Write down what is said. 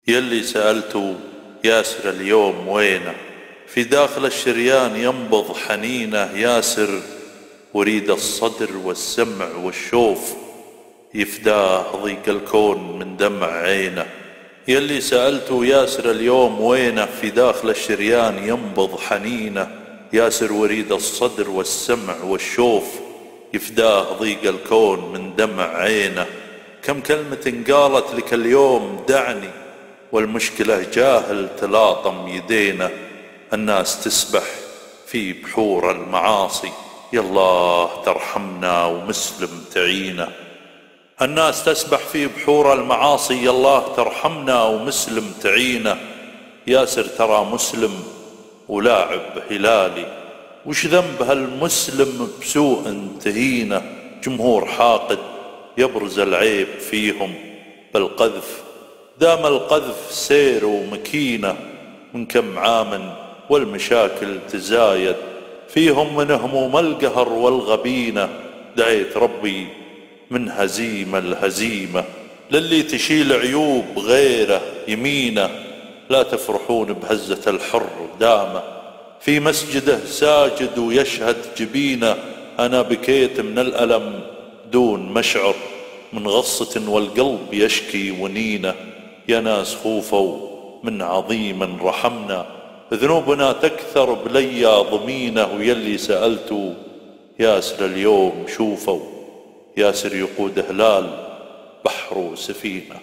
يلي سألتوا ياسر اليوم وينه؟ في داخل الشريان ينبض حنينه ياسر، وريد الصدر والسمع والشوف يفداه ضيق الكون من دمع عينه. يلي سألتوا ياسر اليوم وينه؟ في داخل الشريان ينبض حنينه ياسر، وريد الصدر والسمع والشوف يفداه ضيق الكون من دمع عينه. كم كلمة قالت لك اليوم دعني، والمشكلة جاهل تلاطم يدينا. الناس تسبح في بحور المعاصي، يالله ترحمنا ومسلم تعينا. الناس تسبح في بحور المعاصي، يالله ترحمنا ومسلم تعينا. ياسر ترى مسلم ولاعب هلالي، وش ذنب هالمسلم بسوء تهينه؟ جمهور حاقد يبرز العيب فيهم بالقذف، دام القذف سير ومكينة. من كم عام والمشاكل تزايد فيهم، من هموم القهر والغبينة. دعيت ربي من هزيمة الهزيمة، للي تشيل عيوب غيره يمينه. لا تفرحون بهزة الحر دامه، في مسجده ساجد ويشهد جبينه. أنا بكيت من الألم دون مشعر، من غصة والقلب يشكي ونينه. يا ناس خوفوا من عظيم رحمنا، ذنوبنا تكثر بليا ضمينه. ويلي سألتوا ياسر اليوم شوفوا، ياسر يقود هلال بحر وسفينه.